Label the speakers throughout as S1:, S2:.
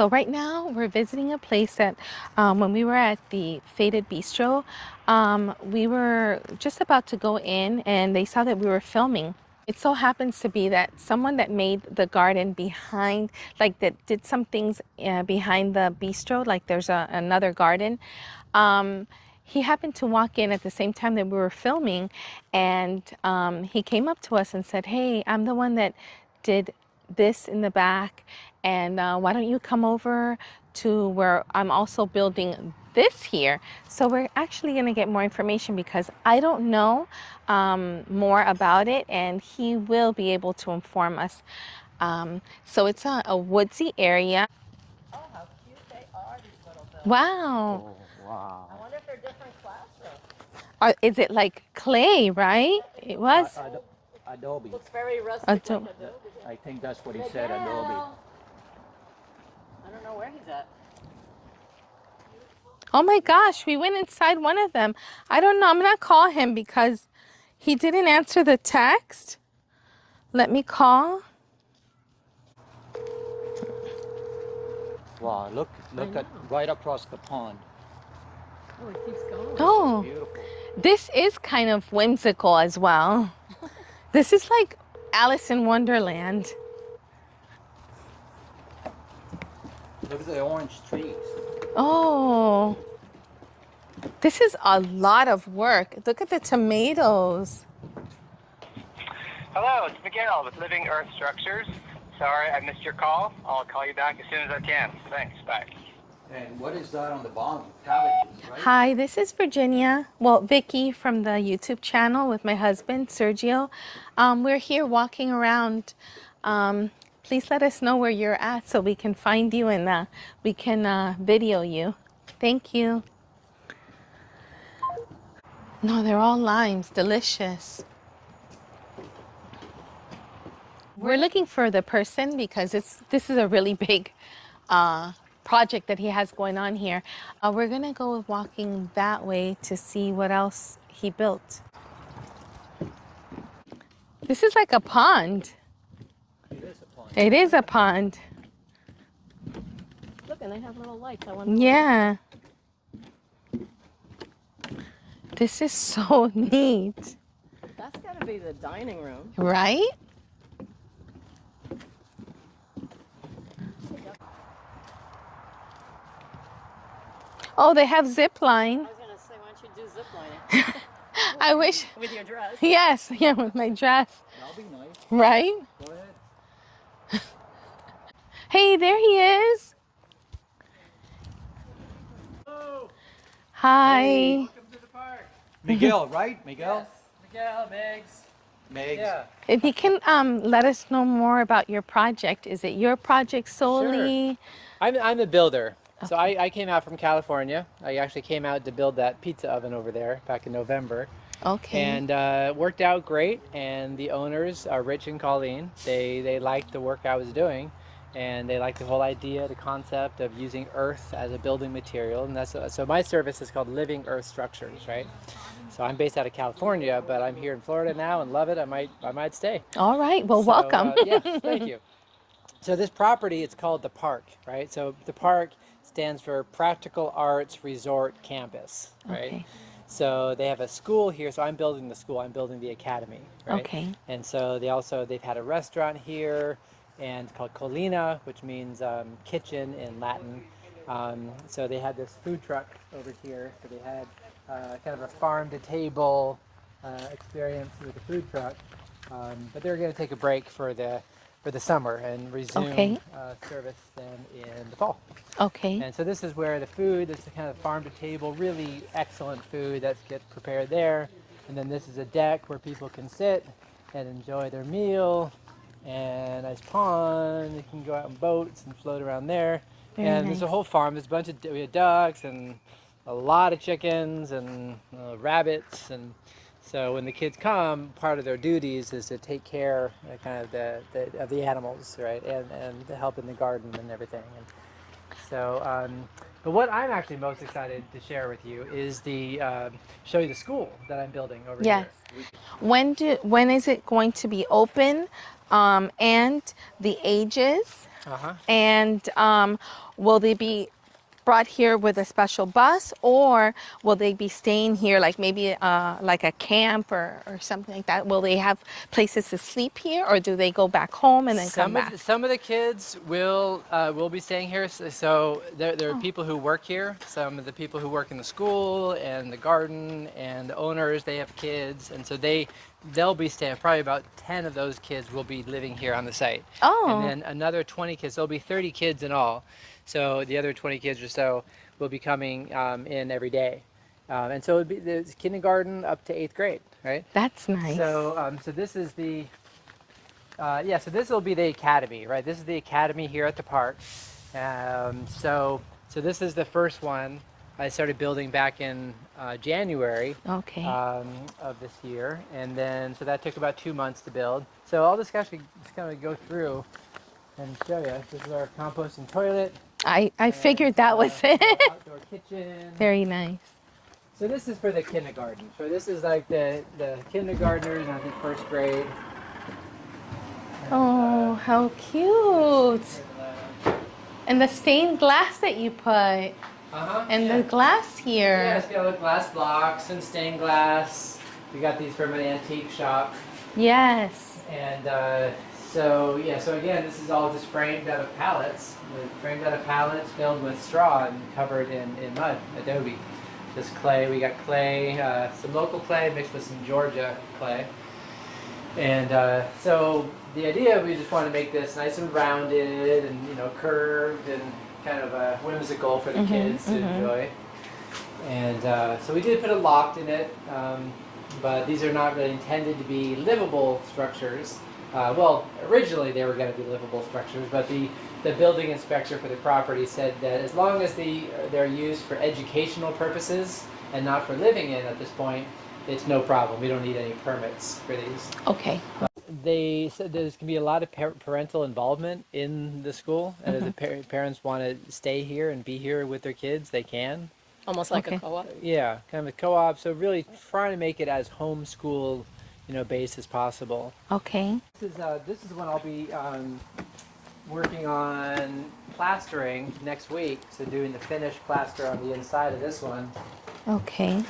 S1: So right now we're visiting a place that when we were at the Faded Bistro, we were just about to go in and they saw that we were filming. It so happens to be that someone that made the garden behind, like that did some things behind the bistro, like there's another garden. He happened to walk in at the same time that we were filming, and he came up to us and said, "Hey, I'm the one that did this in the back, and why don't you come over to where I'm also building this here?" So we're actually going to get more information because I don't know more about it, and he will be able to inform us. So it's a woodsy area.
S2: Oh, how cute they are, these little buildings.
S1: Wow.
S3: Oh, wow.
S2: I wonder if they're different classrooms.
S1: Is it like clay, right? It was.
S3: Adobe.
S2: Looks very rustic
S1: Adobe.
S2: like Adobe.
S3: I think that's what he said, Adobe.
S2: I don't know where he's at.
S1: Oh my gosh, we went inside one of them. I don't know. I'm going to call him because he didn't answer the text. Let me call.
S3: Wow, look at right across the pond.
S2: Oh, it keeps going.
S1: Oh,
S3: Beautiful.
S1: this is kind of whimsical as well. This is like Alice in Wonderland.
S3: Look at the orange trees.
S1: Oh, this is a lot of work. Look at the tomatoes.
S4: Hello, it's Miguel with Living Earth Structures. Sorry I missed your call. I'll call you back as soon as I can. Thanks, bye.
S3: And what is that on the bottom? Cabbages, right?
S1: Hi, this is Virginia. Well, Vicky from the YouTube channel with my husband, Sergio. We're here walking around. Please let us know where you're at so we can find you and we can video you. Thank you. No, they're all limes. Delicious. We're looking for the person because this is a really big project that he has going on here. We're gonna go walking that way to see what else he built. This is like a pond.
S3: It is a pond.
S1: It is a pond.
S2: Look, and they have little lights. I wonder.
S1: Yeah. This is so neat.
S2: That's got to be the dining room.
S1: Right? Oh, they have zip line.
S2: I was going to say, why don't you do zip lining?
S1: I wish.
S2: With your dress.
S1: Yes, yeah, with my dress.
S3: That'll be nice.
S1: Right?
S3: Go ahead.
S1: Hey, there he is.
S3: Hello.
S1: Hi.
S3: Welcome to the park. Miguel, right? Miguel?
S2: Miguel, Megs.
S3: Megs.
S2: Yeah.
S1: If you can let us know more about your project. Is it your project solely?
S5: I'm the builder. So I came out from California. I actually came out to build that pizza oven over there back in November.
S1: Okay.
S5: And it worked out great. And the owners are Rich and Colleen. They liked the work I was doing. And they liked the whole idea, the concept of using earth as a building material. And so my service is called Living Earth Structures, right? So I'm based out of California, but I'm here in Florida now and love it. I might stay.
S1: All right. Well, welcome.
S5: Yes, thank you. So this property, it's called the PARC, right? So the PARC stands for Practical Arts Resort Campus, right?
S1: Okay.
S5: So they have a school here. So I'm building the school. I'm building the academy, right?
S1: Okay.
S5: And so they've had a restaurant here, and called Colina, which means kitchen in Latin. So they had this food truck over here. So they had kind of a farm-to-table experience with the food truck. But they're going to take a break for the summer and resume service then in the fall.
S1: Okay.
S5: And so this is where the food, this is kind of farm-to-table, really excellent food that gets prepared there. And then this is a deck where people can sit and enjoy their meal. And nice pond, you can go out on boats and float around there.
S1: Very
S5: and there's a
S1: nice.
S5: whole farm. There's a bunch of we have ducks and a lot of chickens and rabbits. And so when the kids come, part of their duties is to take care kind of of the animals, right? And to help in the garden and everything. And so, but what I'm actually most excited to share with you is show you the school that I'm building over
S1: Yes.
S5: here.
S1: When is it going to be open? And the ages?
S5: Uh-huh.
S1: And will they be brought here with a special bus, or will they be staying here like maybe like a camp or something like that? Will they have places to sleep here, or do they go back home and then come back?
S5: Some of the kids will be staying here. So there are
S1: Oh.
S5: people who work here. Some of the people who work in the school and the garden and the owners, they have kids, and so they'll be staying. Probably about 10 of those kids will be living here on the site.
S1: Oh.
S5: And then another 20 kids. There'll be 30 kids in all. So the other 20 kids or so will be coming in every day. And so it would be the kindergarten up to 8th grade, right?
S1: That's nice.
S5: So so this is the so this will be the academy, right? This is the academy here at the park. So this is the first one I started building back in January
S1: Okay.
S5: of this year, and then so that took about 2 months to build. So I'll just actually just kind of go through and show you. This is our composting toilet.
S1: I figured that was it.
S5: Outdoor kitchen.
S1: Very nice.
S5: So this is for the kindergarten. So this is like the kindergartners, I think first grade.
S1: Oh, how cute. And the stained glass that you put. And
S5: yeah.
S1: the glass here.
S5: Yeah, it's got little glass blocks and stained glass. We got these from an antique shop.
S1: Yes.
S5: And so again, this is all just framed out of pallets. Framed out of pallets filled with straw and covered in mud, Adobe. Just clay. We got clay, some local clay mixed with some Georgia clay. And so the idea, we just want to make this nice and rounded and curved and kind of whimsical for the kids to enjoy. And so we did put a loft in it, but these are not really intended to be livable structures. Well, originally they were going to be livable structures, but the building inspector for the property said that as long as they're used for educational purposes and not for living in at this point, it's no problem. We don't need any permits for these.
S1: Okay.
S5: They said there's going to be a lot of parental involvement in the school, and if the parents want to stay here and be here with their kids, they can.
S2: Almost like
S1: Okay.
S2: a co-op.
S5: Yeah, kind of a co-op. So really trying to make it as homeschool, based as possible.
S1: Okay.
S5: This is when I'll be working on plastering next week. So doing the finished plaster on the inside of this one.
S1: Okay.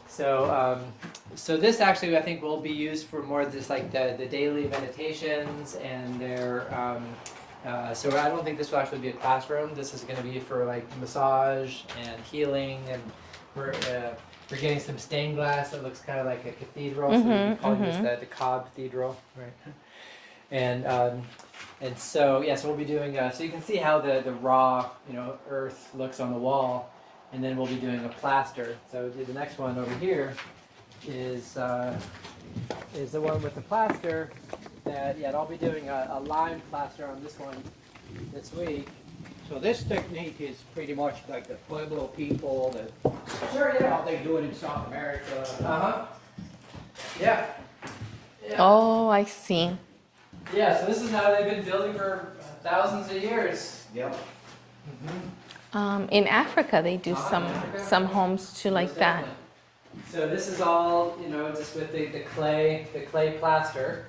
S5: So this actually I think will be used for more just like the daily meditations and their. So I don't think this will actually be a classroom. This is going to be for like massage and healing, and we're getting some stained glass that looks kind of like a cathedral. So we're calling this the Cobb Cathedral, right? And so so we'll be doing so you can see how the raw earth looks on the wall. And then we'll be doing a plaster. So the next one over here is the one with the plaster. I'll be doing a lime plaster on this one this week.
S3: So this technique is pretty much like the Pueblo people,
S5: Sure, yeah.
S3: how they do it in South America.
S5: Yeah.
S1: Oh, I see.
S5: Yeah. So this is how they've been building for thousands of years.
S3: Yep.
S1: In Africa, they do some homes too like that.
S5: So this is all just with the clay plaster,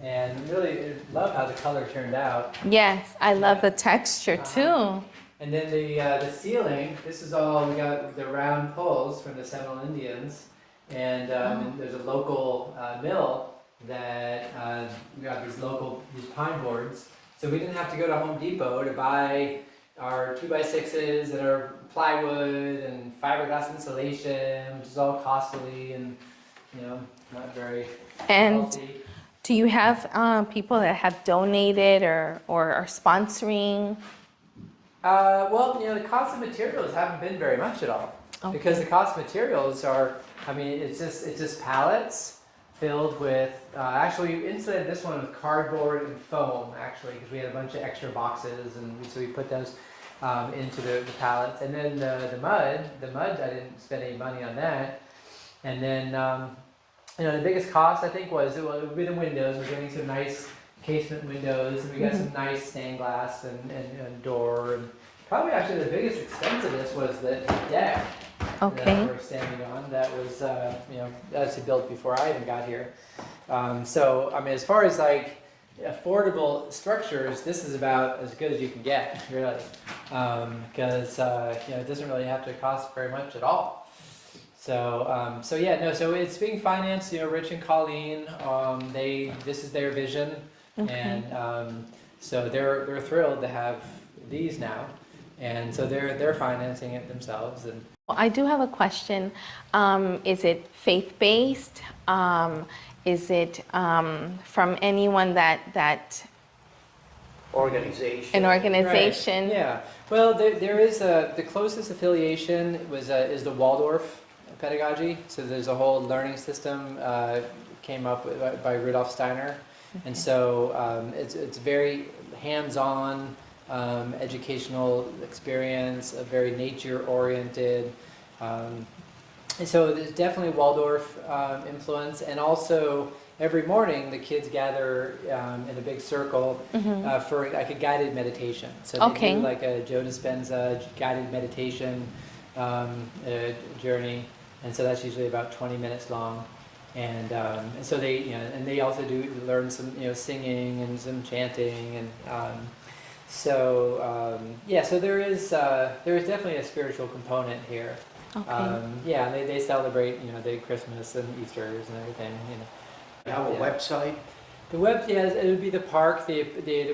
S5: and really love how the color turned out.
S1: Yes, I love the texture too.
S5: And then the ceiling, this is all, we got the round poles from the Seminole Indians, and there's a local mill that we got these pine boards. So we didn't have to go to Home Depot to buy our 2x6s and our plywood and fiberglass insulation, which is all costly and not very
S1: And
S5: healthy.
S1: do you have people that have donated or are sponsoring?
S5: Well, the cost of materials haven't been very much at all, because the cost of materials are, it's just pallets filled with, actually we insulated this one with cardboard and foam, actually, because we had a bunch of extra boxes, and so we put those into the pallets. And then the mud, I didn't spend any money on that. And then, the biggest cost, I think, was with the windows. We're getting some nice casement windows, and we got some nice stained glass and door. And probably actually the biggest expense of this was the deck that we're standing on. That was, actually built before I even got here. So, as far as like affordable structures, this is about as good as you can get, really, because it doesn't really have to cost very much at all. So yeah, no. So it's being financed. Rich and Colleen, this is their vision, and so they're thrilled to have these now, and so they're financing it themselves. And
S1: I do have a question. Is it faith-based? Is it from anyone that
S3: Organization.
S1: an organization?
S5: Right. Yeah. Well, there is the closest affiliation is the Waldorf pedagogy. So there's a whole learning system came up by Rudolf Steiner, and so it's very hands-on educational experience, very nature-oriented. And so there's definitely Waldorf influence, and also every morning the kids gather in a big circle for like a guided meditation. So they do like a Joe Dispenza guided meditation journey, and so that's usually about 20 minutes long. And so they and they also do learn some singing and some chanting, and so there is definitely a spiritual component here. Yeah, they celebrate the Christmas and Easter's and everything.
S3: You have a website?
S5: The it would be the PARC. The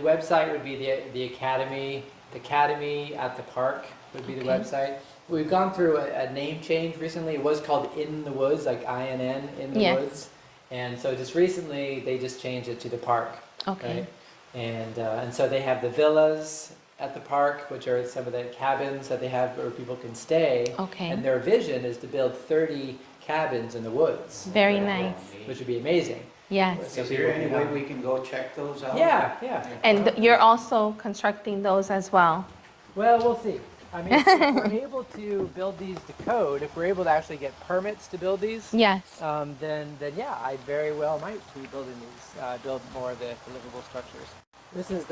S5: website would be the Academy. The Academy at the PARC would be the website. We've gone through a name change recently. It was called In the Woods, like INN, In the Woods. And so just recently they just changed it to the PARC.
S1: Okay.
S5: Right? And so they have the villas at the park, which are some of the cabins that they have where people can stay.
S1: Okay.
S5: And their vision is to build 30 cabins in the woods.
S1: Very nice.
S5: Which would be amazing.
S1: Yes.
S3: Is there any way we can go check those out?
S5: Yeah.
S1: And you're also constructing those as well.
S5: Well, we'll see. I mean, if we're able to build these to code, if we're able to actually get permits to build these,
S1: Yes.
S5: then yeah, I very well might be building these, build more of the livable structures. This is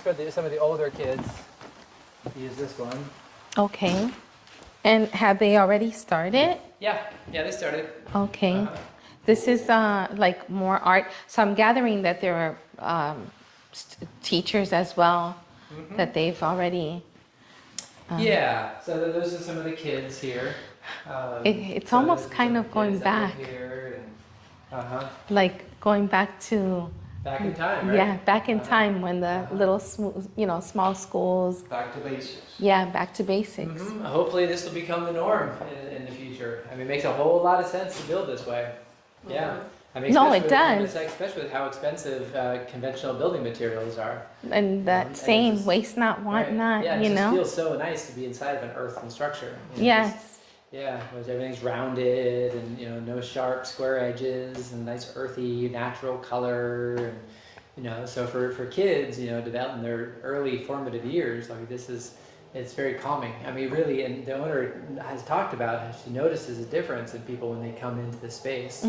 S5: for some of the older kids. Use this one.
S1: Okay. And have they already started?
S5: Yeah, they started.
S1: Okay. This is like more art. So I'm gathering that there are teachers as well that they've already.
S5: Yeah. So those are some of the kids here.
S1: It's almost kind of going back.
S5: Here and,
S1: like going back to.
S5: Back in time, right?
S1: Yeah, back in time when the little, small schools.
S3: Back to basics.
S1: Yeah, back to basics.
S5: Hopefully this will become the norm in the future. I mean, it makes a whole lot of sense to build this way. Yeah. I mean,
S1: No, it does.
S5: Especially with how expensive conventional building materials are.
S1: And that saying, waste not, want not,
S5: Yeah, it just feels so nice to be inside of an earthen structure.
S1: Yes.
S5: Yeah, everything's rounded and no sharp square edges and nice earthy natural color, and so for kids developing their early formative years, like it's very calming. I mean, really, and the owner has talked about how she notices a difference in people when they come into the space.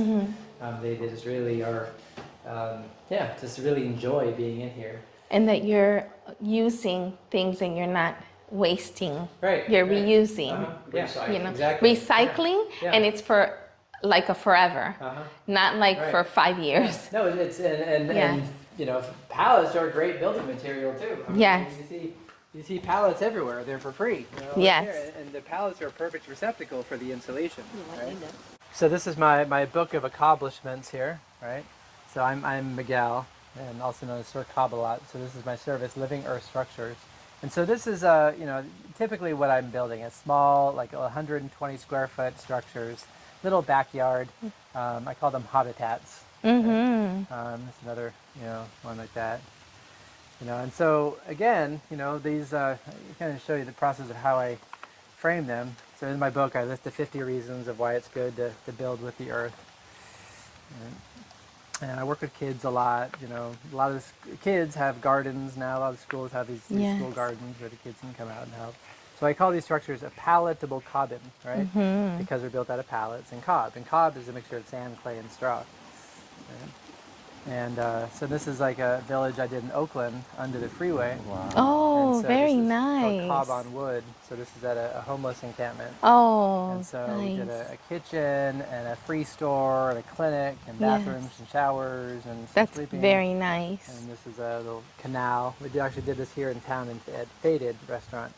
S5: They just really are, just really enjoy being in here.
S1: And that you're using things and you're not wasting.
S5: Right.
S1: You're reusing.
S3: Recycling.
S5: Exactly.
S1: Recycling,
S5: Yeah.
S1: and it's for like a forever, not like for 5 years.
S5: No, it's and pallets are a great building material too. I mean,
S1: Yes.
S5: You see pallets everywhere. They're for free.
S1: Yes.
S5: There, and the pallets are a perfect receptacle for the insulation. Right? So this is my book of accomplishments here, right? So I'm Miguel, and also known as Sir Cobalot. So this is my service, Living Earth Structures. And so this is, typically what I'm building, a small, like 120 square foot structures, little backyard. I call them habitats. It's another, one like that. And so again, these, I kind of show you the process of how I frame them. So in my book, I list the 50 reasons of why it's good to build with the earth. And I work with kids a lot. A lot of kids have gardens now. A lot of schools have these school gardens where the kids can come out and help. So I call these structures a palatable cobbin, right? Because they're built out of pallets and cob. And cob is a mixture of sand, clay, and straw. Right? And so this is like a village I did in Oakland under the freeway.
S3: Wow.
S1: Oh,
S5: And so
S1: very
S5: this is
S1: nice.
S5: called Cobb on Wood. So this is at a homeless encampment.
S1: Oh,
S5: And so
S1: nice.
S5: we did a kitchen and a free store and a clinic and bathrooms
S1: Yes.
S5: and showers and some
S1: That's
S5: sleeping.
S1: very nice.
S5: And this is a little canal. Actually did this here in town at Faded Restaurant.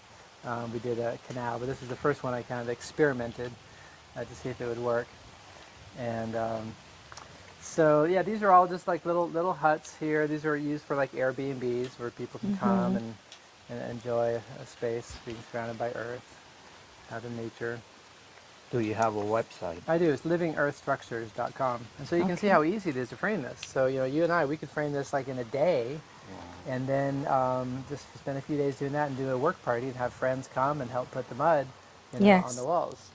S5: We did a canal, but this is the first one I kind of experimented to see if it would work. And so yeah, these are all just like little huts here. These are used for like Airbnbs where people can come and enjoy a space being surrounded by earth, out in nature.
S3: Do you have a website?
S5: I do. It's livingearthstructures.com. And so you can see how easy it is to frame this. So, you know, you and I, we could frame this like in a day and then just spend a few days doing that and do a work party and have friends come and help put the mud on
S1: Yes.
S5: the walls.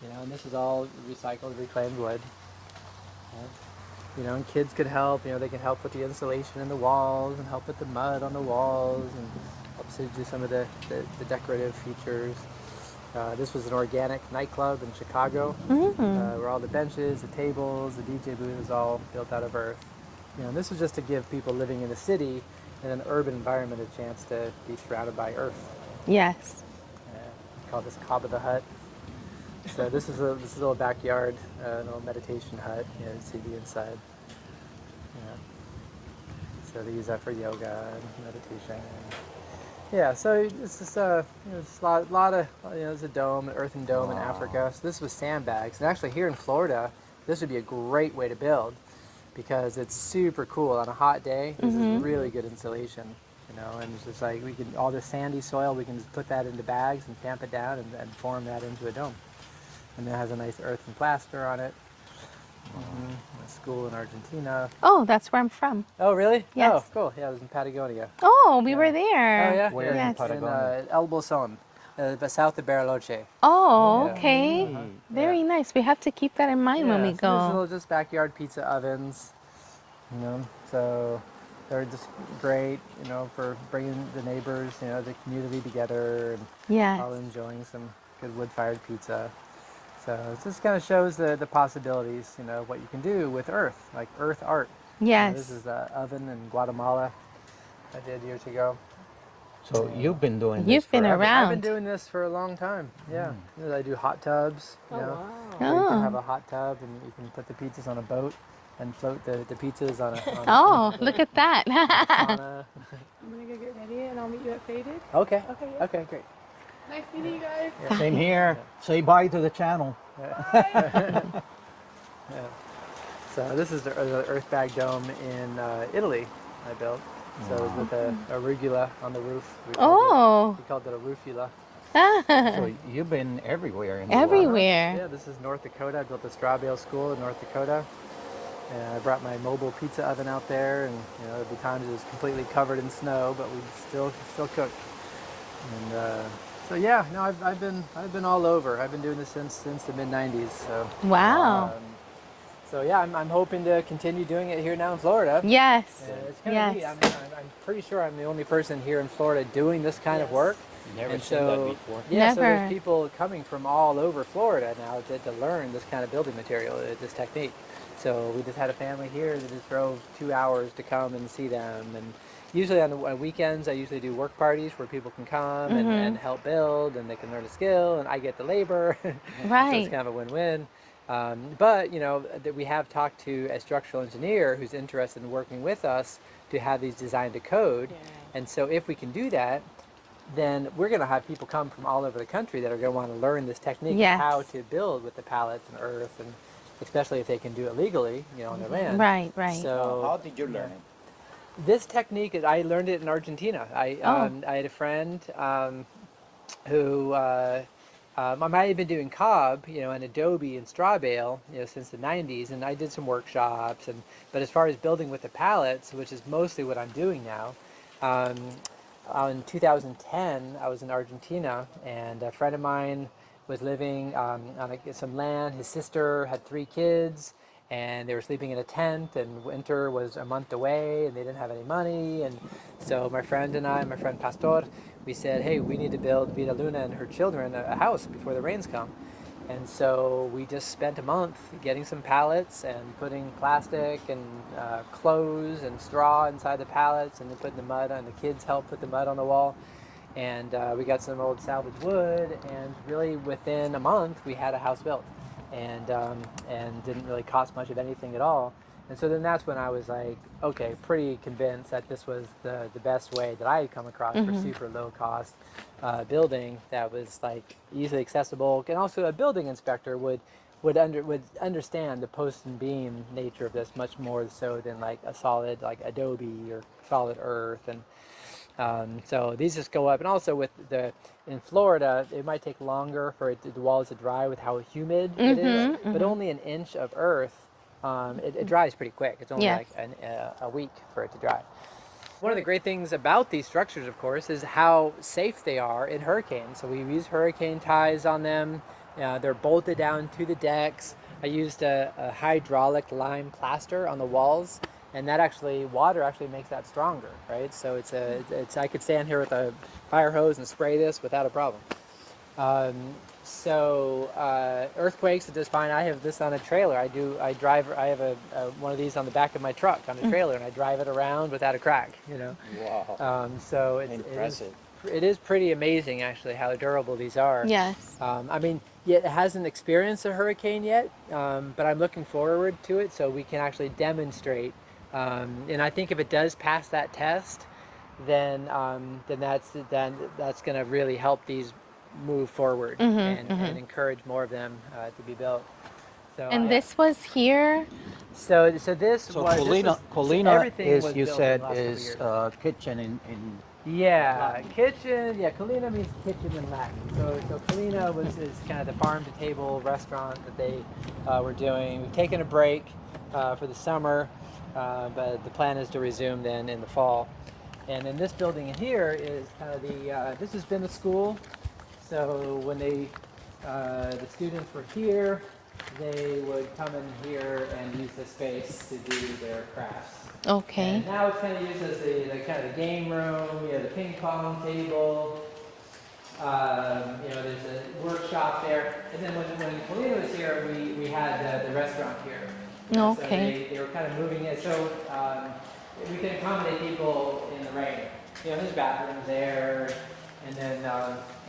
S5: You know, and this is all recycled, reclaimed wood. Right? You know, and kids could help. You know, they can help with the insulation in the walls and help with the mud on the walls and help to do some of the decorative features. This was an organic nightclub in Chicago, where all the benches, the tables, the DJ booth is all built out of earth. You know, and this was just to give people living in the city in an urban environment a chance to be surrounded by earth.
S1: Yes.
S5: We call this Cobb of the Hut. So this is a little backyard, a little meditation hut. You know, you see the inside. Yeah. So they use that for yoga and meditation. Yeah, so it's just it's a lot of, you know, there's a dome, an earthen dome in Africa. So this was sandbags. And actually here in Florida, this would be a great way to build because it's super cool on a hot day. This is really good insulation, you know, and it's just like all this sandy soil, we can just put that into bags and tamp it down and form that into a dome. And it has a nice earthen plaster on it. A school in Argentina.
S1: Oh, that's where I'm from.
S5: Oh, really?
S1: Yes.
S5: Oh, cool. Yeah, it was in Patagonia.
S1: Oh, we were there.
S5: Oh, yeah?
S3: Where in
S1: Yes.
S3: Patagonia?
S5: In El Bolson, south of Bariloche.
S1: Oh,
S5: Yeah.
S1: okay. Very nice. We have to keep that in mind when we
S5: so there's
S1: go.
S5: little just backyard pizza ovens, you know, so they're just great, you know, for bringing the neighbors, you know, the community together and
S1: Yes.
S5: all enjoying some good wood-fired pizza. So it just kind of shows the possibilities, you know, what you can do with earth, like earth art. You know,
S1: Yes.
S5: this is an oven in Guatemala I did years ago.
S3: So you've been doing this
S1: You've been
S3: forever.
S1: around.
S5: I've been doing this for a long time. Yeah, You know, I do hot tubs. You know,
S2: wow.
S5: where you can
S1: Oh.
S5: have a hot tub and you can put the pizzas on a boat and float the pizzas on a.
S1: Oh, look at that.
S5: sauna.
S2: I'm gonna go get ready and I'll meet you at Faded.
S5: Okay.
S2: Okay, yeah.
S5: Okay, great.
S2: Nice meeting you guys.
S3: Same here. Say bye to the channel.
S5: So this is the earth bag dome in Italy I built. So it was with a arugula on the roof. We called it a roofula.
S3: So you've been everywhere in the world.
S1: Everywhere.
S5: Yeah, this is North Dakota. I built the Straw Bale School in North Dakota. And I brought my mobile pizza oven out there, and you know, there'd be times it was completely covered in snow, but we'd still cook. And so yeah, no, I've been all over. I've been doing this since the mid '90s. So
S1: Wow.
S5: so yeah, I'm hoping to continue doing it here now in Florida.
S1: Yes.
S5: It's kind of neat.
S1: Yes.
S5: I'm pretty sure I'm the only person here in Florida doing this kind of work.
S3: Never
S5: And
S3: seen
S5: so,
S3: that before.
S5: Yeah, so
S1: Never.
S5: there's people coming from all over Florida now to learn this kind of building material, this technique. So we just had a family here that just drove 2 hours to come and see them. And usually on weekends, I usually do work parties where people can come and help build, and they can learn a skill, and I get the labor. So
S1: Right.
S5: it's kind of a win-win. But you know, that we have talked to a structural engineer who's interested in working with us to have these designed to code.
S2: Yeah.
S5: And so if we can do that, then we're going to have people come from all over the country that are going to want to learn this technique
S1: Yes.
S5: of how to build with the pallets and earth, and especially if they can do it legally, you know, on their land.
S1: Right, right.
S5: So
S3: How did you learn it?
S5: this technique, I learned it in Argentina. I had a friend who I might have been doing Cobb, you know, and Adobe and Straw Bale, you know, since the '90s, and I did some workshops. But as far as building with the pallets, which is mostly what I'm doing now, in 2010, I was in Argentina, and a friend of mine was living on some land. His sister had 3 kids, and they were sleeping in a tent, and winter was a month away, and they didn't have any money. And so my friend and I, my friend Pastor, we said, hey, we need to build Vida Luna and her children a house before the rains come. And so we just spent a month getting some pallets and putting plastic and clothes and straw inside the pallets, and then putting the mud on. The kids helped put the mud on the wall, and we got some old salvage wood, and really within a month we had a house built, and didn't really cost much of anything at all. And so then that's when I was like, okay, pretty convinced that this was the best way that I had come across for super low cost building that was like easily accessible. And also a building inspector would understand the post and beam nature of this much more so than like a solid like Adobe or solid earth. And so these just go up. And also in Florida, it might take longer for the walls to dry with how humid it is, but only an inch of earth. It dries pretty quick. It's only like a week for it to dry. One of the great things about these structures, of course, is how safe they are in hurricanes. So we use hurricane ties on them. They're bolted down to the decks. I used a hydraulic lime plaster on the walls, and that water actually makes that stronger, right? So I could stand here with a fire hose and spray this without a problem. Earthquakes, it does fine. I have this on a trailer. I have one of these on the back of my truck on a trailer, and I drive it around without a crack, you know.
S3: Wow.
S5: So
S3: Impressive.
S5: It is pretty amazing actually how durable these are.
S1: Yes.
S5: I mean, it hasn't experienced a hurricane yet, but I'm looking forward to it so we can actually demonstrate. And I think if it does pass that test, then that's going to really help these move forward and encourage more of them to be built. So,
S1: And this was here.
S5: So
S3: Colina is,
S5: was
S3: you
S5: built
S3: said,
S5: in the last
S3: is
S5: couple years.
S3: kitchen in
S5: kitchen. Yeah, Colina means kitchen in Latin. So Colina is kind of the farm to table restaurant that they were doing. We've taken a break for the summer, but the plan is to resume then in the fall. And then this building here is kind of this has been a school. So when the students were here, they would come in here and use the space to do their crafts.
S1: Okay.
S5: And now it's kind of used as the kind of the game room. You have the ping pong table. There's a workshop there. And then when Polina was here, we had the restaurant here.
S1: Okay.
S5: So they were kind of moving it. So we can accommodate people in the rain. His bathroom's there, and then.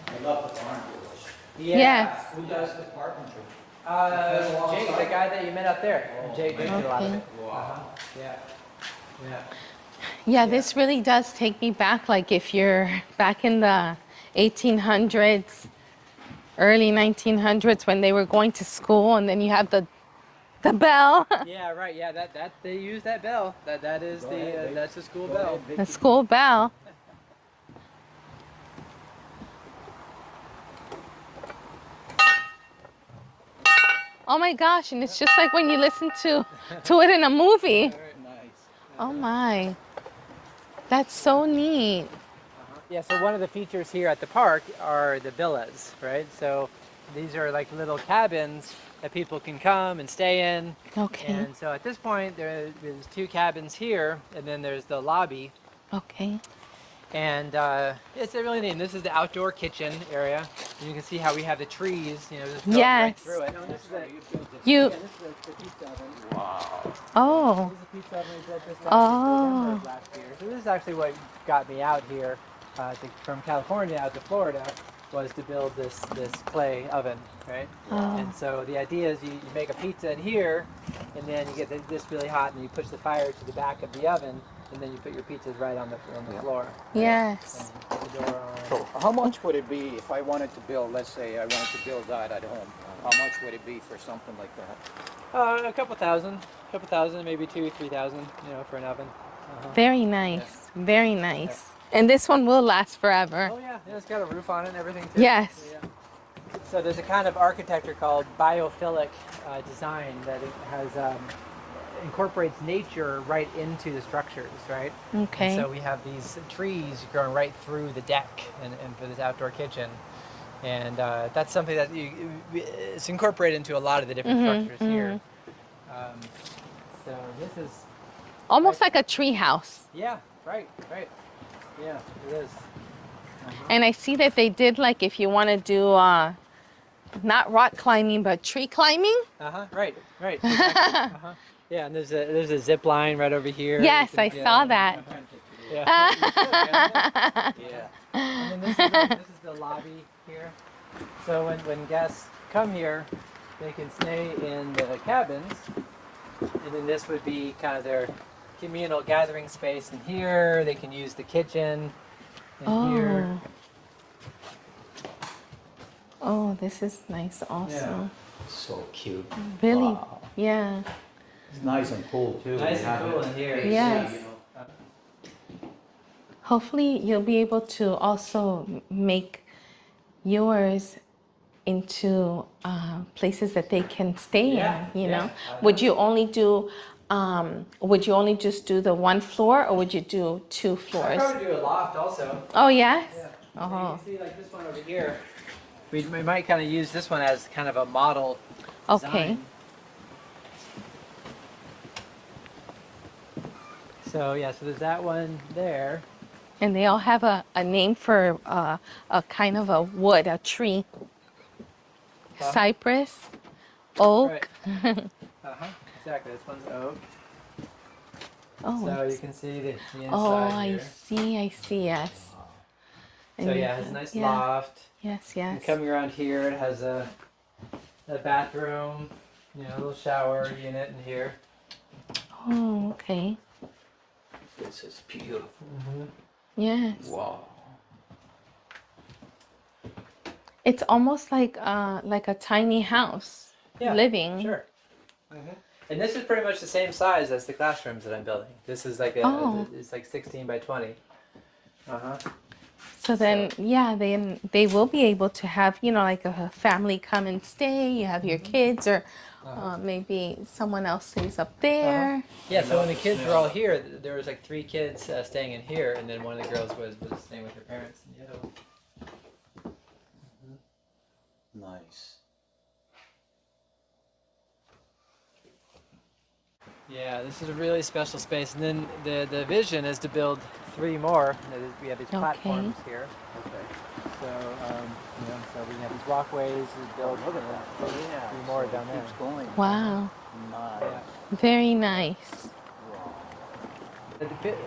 S3: I love the barn doors.
S5: Yeah.
S1: Yes.
S3: Who does the carpentry?
S5: Jake, the guy that you met up there. Jake did a lot of it.
S3: Wow.
S5: Yeah.
S1: Yeah, this really does take me back, like if you're back in the 1800s, early 1900s when they were going to school, and then you have the bell.
S5: Yeah, right. Yeah, that they use that bell. That is that's the school bell.
S1: The school bell. Oh my gosh, and it's just like when you listen to it in a movie.
S3: Very nice.
S1: Oh my. That's so neat.
S5: Yeah, so one of the features here at the park are the villas, right? So these are like little cabins that people can come and stay in.
S1: Okay.
S5: And so at this point, there's 2 cabins here, and then there's the lobby.
S1: Okay.
S5: And it's really neat. This is the outdoor kitchen area. And you can see how we have the trees, just going right
S1: Yes.
S5: through it. This is
S1: You.
S5: this is the pizza oven.
S3: Wow.
S1: Oh.
S5: This is the pizza oven we built this
S1: Oh.
S5: last year. So this is actually what got me out here from California out to Florida, was to build this clay oven, right?
S1: Oh.
S5: And so the idea is you make a pizza in here, and then you get this really hot, and you push the fire to the back of the oven, and then you put your pizzas right on the floor.
S1: Yes.
S5: And put the door on.
S3: So how much would it be if I wanted to build, let's say I wanted to build that at home? How much would it be for something like that?
S5: A couple thousand, maybe 2,000 or 3,000, for an oven.
S1: Very nice. Very nice. And this one will last forever.
S5: Oh yeah, it's got a roof on it and everything too.
S1: Yes.
S5: So, yeah. So there's a kind of architecture called Biophilic design that it has incorporates nature right into the structures, right?
S1: Okay.
S5: And so we have these trees growing right through the deck and for this outdoor kitchen. And that's something that it's incorporated into a lot of the different structures here. So this is
S1: Almost like a tree house.
S5: yeah, right. Yeah, it is.
S1: And I see that they did, like, if you want to do not rock climbing, but tree climbing.
S5: Right. Exactly. Yeah, and there's a zip line right over here.
S1: Yes, I saw that.
S5: Yeah.
S3: Yeah.
S5: And then this is the lobby here. So when guests come here, they can stay in the cabins, and then this would be kind of their communal gathering space. And here they can use the kitchen. And here.
S1: Oh, this is nice also.
S3: Yeah. So cute.
S1: Really?
S3: Wow.
S1: Yeah.
S3: It's nice and cool too.
S5: Nice and cool in here.
S1: Yes. Hopefully you'll be able to also make yours into places that they can stay in, you know? Would you only do, would you only just do the one floor, or would you do 2 floors?
S5: I'd probably do a loft also.
S1: Oh, yes?
S5: Yeah.
S1: Oh.
S5: You can see like this one over here. We might kind of use this one as kind of a model
S1: Okay.
S5: design. So yeah, so there's that one there.
S1: And they all have a name for a kind of a wood, a tree. Cypress, oak.
S5: Right. Exactly. This one's oak.
S1: Oh,
S5: So
S1: it's-
S5: you can see the inside
S1: oh,
S5: here.
S1: I see, yes.
S5: So
S1: And
S5: yeah, it has a nice
S1: yeah.
S5: loft.
S1: Yes,
S5: And
S1: yes.
S5: coming around here, it has a bathroom, you know, a little shower unit in here.
S1: Oh, okay.
S3: This is beautiful.
S1: Yes.
S3: Wow.
S1: It's almost like a tiny house
S5: Yeah,
S1: living.
S5: Sure. And this is pretty much the same size as the classrooms that I'm building. This is like it's like 16 by 20.
S1: So then, yeah, they will be able to have, you know, like a family come and stay. You have your kids, or maybe someone else stays up there.
S5: Yeah, so when the kids were all here, there was like 3 kids staying in here, and then one of the girls was staying with her parents in the other one.
S3: Nice.
S5: Yeah, this is a really special space. And then the vision is to build 3 more. We have these platforms here. So, you know, so we have these walkways to build 3 more down there.
S3: Keeps going.
S1: Wow.
S3: Nice.
S5: Yeah.
S1: Very nice.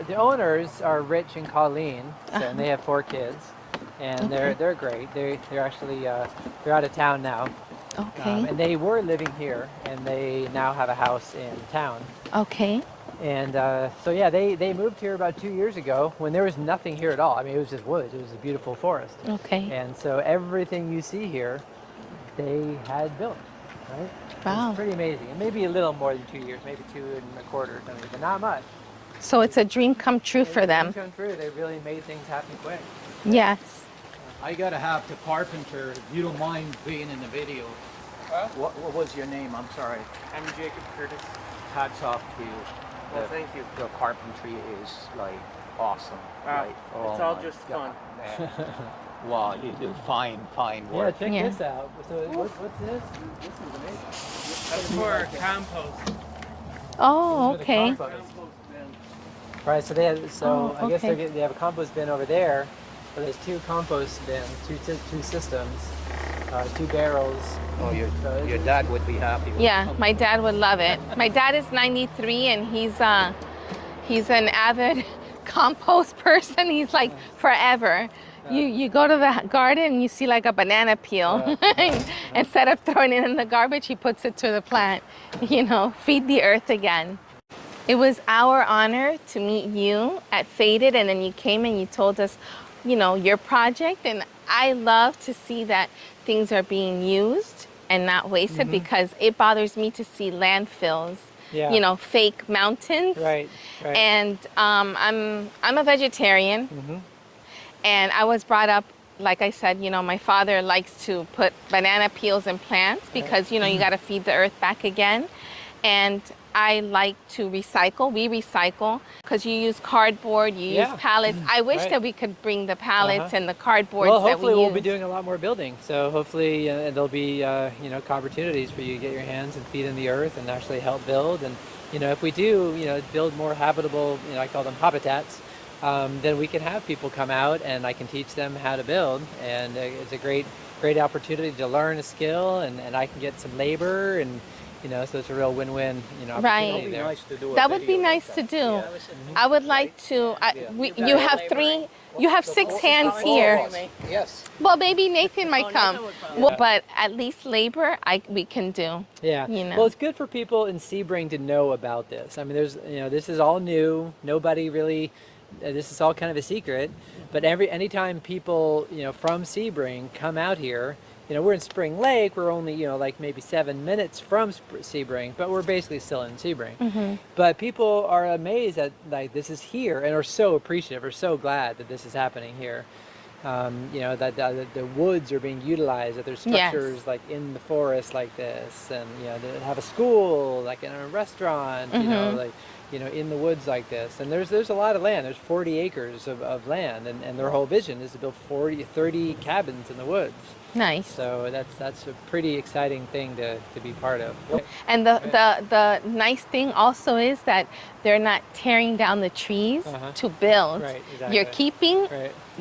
S5: The owners are Rich and Colleen, and they have 4 kids, and they're great. They're actually they're out of town now.
S1: Okay.
S5: And they were living here, and they now have a house in town.
S1: Okay.
S5: And so yeah, they moved here about 2 years ago when there was nothing here at all. I mean, it was just woods. It was a beautiful forest.
S1: Okay.
S5: And so everything you see here, they had built, right?
S1: Wow.
S5: It's pretty amazing. And maybe a little more than 2 years, maybe 2 1/4 or something, but not much.
S1: So it's a dream come true for them.
S5: It's come true. They really made things happen quick.
S1: Yes.
S3: I gotta have the carpenter, if you don't mind being in the video. What was your name? I'm sorry.
S6: I'm Jacob Curtis.
S3: Hats off to you.
S6: Well, thank you.
S3: The carpentry is like awesome. Like,
S6: It's
S3: oh
S6: all
S3: my
S6: just
S3: God,
S6: fun.
S3: man. Wow, you do fine
S5: Yeah,
S3: work.
S5: check
S1: Yeah.
S5: this out. So what's this? This is amazing.
S6: That's for compost.
S1: Oh,
S5: This is
S1: okay.
S5: where the compost is. Right, so I guess
S1: okay.
S5: they have a compost bin over there, but there's 2 compost bins, 2 systems, 2 barrels.
S3: Oh, your dad would be happy with
S1: Yeah, my dad would love it. My dad is 93, and he's an avid compost person. He's like forever. You go to the garden and you see like a banana peel. Instead of throwing it in the garbage, he puts it to the plant. You know, feed the earth again. It was our honor to meet you at Faded, and then you came and you told us, you know, your project. And I love to see that things are being used and not wasted, because it bothers me to see landfills,
S5: Yeah.
S1: you know, fake mountains.
S5: Right.
S1: And I'm a vegetarian, and I was brought up, like I said, you know, my father likes to put banana peels in plants because, you know, you got to feed the earth back again. And I like to recycle. We recycle because you use cardboard, you use pallets. I wish that we could bring the pallets and the cardboards
S5: Well,
S1: that we
S5: hopefully
S1: use.
S5: we'll be doing a lot more building. So hopefully there'll be you know, opportunities for you to get your hands and feet in the earth and actually help build. And you know, if we do, you know, build more habitable, you know, I call them habitats, then we can have people come out and I can teach them how to build. And it's a great opportunity to learn a skill, and I can get some labor, and so it's a real win-win,
S1: Right.
S5: opportunity there.
S3: Nice to do a
S1: That would be
S3: video like
S1: nice to
S3: that.
S1: do. I would like to. You have you have 6 hands here.
S3: Yes.
S1: Well, maybe Nathan might come. Well, but at least labor, we can do.
S5: Yeah. Well, it's good for people in Sebring to know about this. I mean, there's, this is all new. Nobody really, this is all kind of a secret. But anytime people, from Sebring come out here, we're in Spring Lake. We're only, like maybe 7 minutes from Sebring, but we're basically still in Sebring. But people are amazed that like this is here and are so appreciative, are so glad that this is happening here. That the woods are being utilized, that there's structures like in the forest like this, and to have a school, like in a restaurant, like in the woods like this. And there's a lot of land. There's 40 acres of land, and their whole vision is to build 30 cabins in the woods.
S1: Nice.
S5: So that's a pretty exciting thing to be part of.
S1: And the nice thing also is that they're not tearing down the trees to build.
S5: Right, exactly.
S1: You're keeping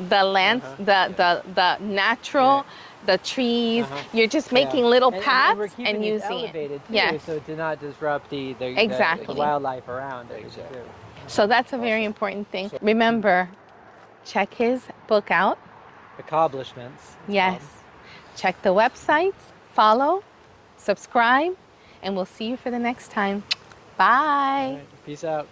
S1: the lands, the natural, the trees. You're just making little paths
S5: we're keeping
S1: and
S5: it
S1: using
S5: elevated
S1: it.
S5: too, so to not disrupt the
S1: Exactly.
S5: wildlife around it.
S3: Exactly.
S5: Too.
S1: So that's a very important thing. Remember, check his book out.
S5: Accomplishments.
S1: Yes. Check the websites, follow, subscribe, and we'll see you for the next time. Bye.
S5: Right, peace out.